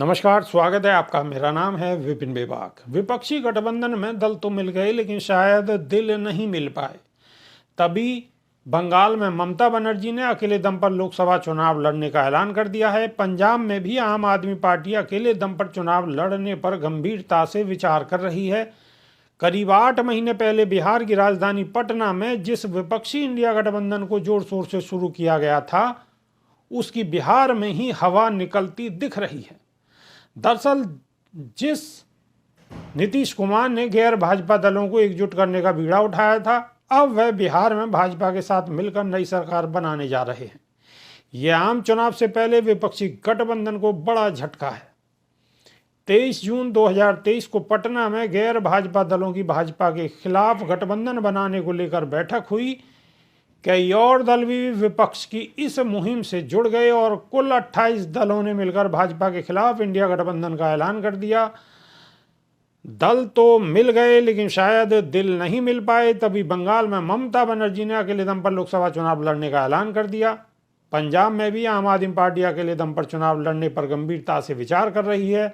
नमस्कार, स्वागत है आपका। मेरा नाम है विपिन बेबाक। विपक्षी गठबंधन में दल तो मिल गए, लेकिन शायद दिल नहीं मिल पाए। तभी बंगाल में ममता बनर्जी ने अकेले दम पर लोकसभा चुनाव लड़ने का ऐलान कर दिया है। पंजाब में भी आम आदमी पार्टी अकेले दम पर चुनाव लड़ने पर गंभीरता से विचार कर रही है। करीब 8 महीने पहले बिहार की राजधानी पटना में जिस विपक्षी इंडिया गठबंधन को जोर शोर से शुरू किया गया था, उसकी बिहार में ही हवा निकलती दिख रही है। दरअसल जिस नीतीश कुमार ने गैर भाजपा दलों को एकजुट करने का बीड़ा उठाया था, अब वह बिहार में भाजपा के साथ मिलकर नई सरकार बनाने जा रहे हैं। यह आम चुनाव से पहले विपक्षी गठबंधन को बड़ा झटका है। 23 जून 2023 को पटना में गैर भाजपा दलों की भाजपा के खिलाफ गठबंधन बनाने को लेकर बैठक हुई। कई और दल भी विपक्ष की इस मुहिम से जुड़ गए और कुल 28 दलों ने मिलकर भाजपा के खिलाफ इंडिया गठबंधन का ऐलान कर दिया। दल तो मिल गए, लेकिन शायद दिल नहीं मिल पाए। तभी बंगाल में ममता बनर्जी ने अकेले दम पर लोकसभा चुनाव लड़ने का ऐलान कर दिया। पंजाब में भी आम आदमी पार्टी अकेले दम पर चुनाव लड़ने पर गंभीरता से विचार कर रही है।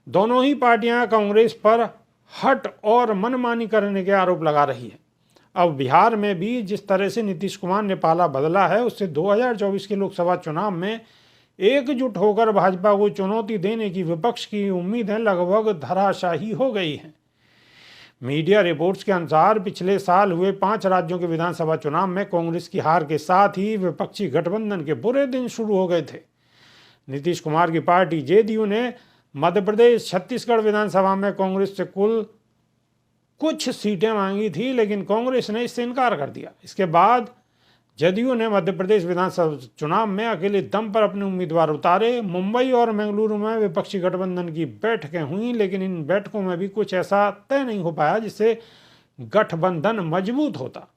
दोनों ही पार्टियां कांग्रेस पर हट और मनमानी करने के आरोप लगा रही है। अब बिहार में भी जिस तरह से नीतीश कुमार ने पाला बदला है, उससे 2024 के लोकसभा चुनाव में एकजुट होकर भाजपा को चुनौती देने की विपक्ष की उम्मीदें लगभग धराशायी हो गई हैं। मीडिया रिपोर्ट्स के अनुसार पिछले साल हुए 5 राज्यों के विधानसभा चुनाव में कांग्रेस की हार के साथ ही विपक्षी गठबंधन के बुरे दिन शुरू हो गए थे। नीतीश कुमार की पार्टी जेडीयू ने मध्य प्रदेश, छत्तीसगढ़ विधानसभा में कांग्रेस से कुल कुछ सीटें मांगी थी, लेकिन कांग्रेस ने इससे इनकार कर दिया। इसके बाद जदयू ने मध्य प्रदेश विधानसभा चुनाव में अकेले दम पर अपने उम्मीदवार उतारे। मुंबई और बेंगलुरु में विपक्षी गठबंधन की बैठकें हुई, लेकिन इन बैठकों में भी कुछ ऐसा तय नहीं हो पाया जिससे गठबंधन मजबूत होता।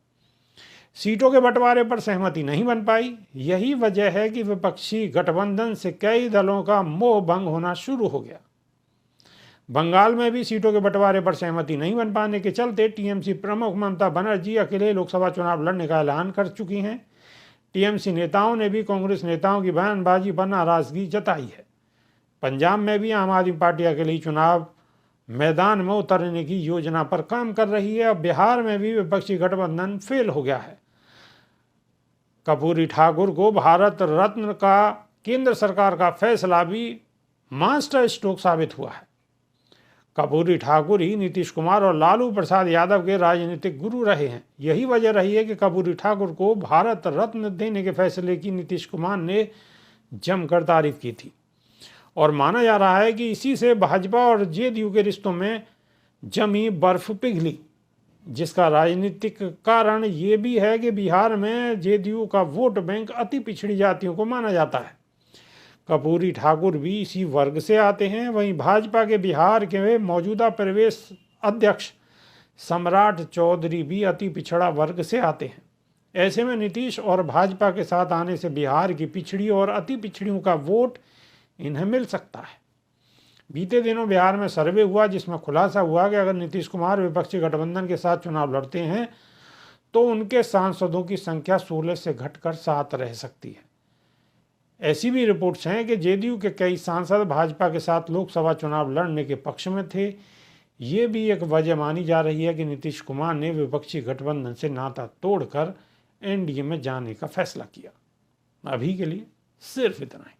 सीटों के बंटवारे पर सहमति नहीं बन पाई। यही वजह है कि विपक्षी गठबंधन से कई दलों का मोह भंग होना शुरू हो गया। बंगाल में भी सीटों के बंटवारे पर सहमति नहीं बन पाने के चलते टीएमसी प्रमुख ममता बनर्जी अकेले लोकसभा चुनाव लड़ने का ऐलान कर चुकी हैं। टीएमसी नेताओं ने भी कांग्रेस नेताओं की बयानबाजी पर नाराजगी जताई है। पंजाब में भी आम आदमी पार्टी अकेले ही चुनाव मैदान में उतरने की योजना पर काम कर रही है। अब बिहार में भी विपक्षी गठबंधन फेल हो गया है। कर्पूरी ठाकुर को भारत रत्न का केंद्र सरकार का फैसला भी मास्टर स्ट्रोक साबित हुआ है। कर्पूरी ठाकुर ही नीतीश कुमार और लालू प्रसाद यादव के राजनीतिक गुरु रहे हैं। यही वजह रही है कि कर्पूरी ठाकुर को भारत रत्न देने के फैसले की नीतीश कुमार ने जमकर तारीफ की थी और माना जा रहा है कि इसी से भाजपा और जेडीयू के रिश्तों में जमी बर्फ पिघली, जिसका राजनीतिक कारण ये भी है कि बिहार में जेडीयू का वोट बैंक अति पिछड़ी जातियों को माना जाता है। कर्पूरी ठाकुर भी इसी वर्ग से आते हैं। वहीं भाजपा के बिहार के मौजूदा प्रदेश अध्यक्ष सम्राट चौधरी भी अति पिछड़ा वर्ग से आते हैं। ऐसे में नीतीश और भाजपा के साथ आने से बिहार की पिछड़ी और अति पिछड़ियों का वोट इन्हें मिल सकता है। बीते दिनों बिहार में सर्वे हुआ, जिसमें खुलासा हुआ कि अगर नीतीश कुमार विपक्षी गठबंधन के साथ चुनाव लड़ते हैं तो उनके सांसदों की संख्या 16 से घटकर 7 रह सकती है। ऐसी भी रिपोर्ट्स हैं कि जेडीयू के कई सांसद भाजपा के साथ लोकसभा चुनाव लड़ने के पक्ष में थे। ये भी एक वजह मानी जा रही है कि नीतीश कुमार ने विपक्षी गठबंधन से नाता तोड़कर एनडीए में जाने का फैसला किया। अभी के लिए सिर्फ इतना ही।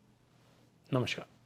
नमस्कार।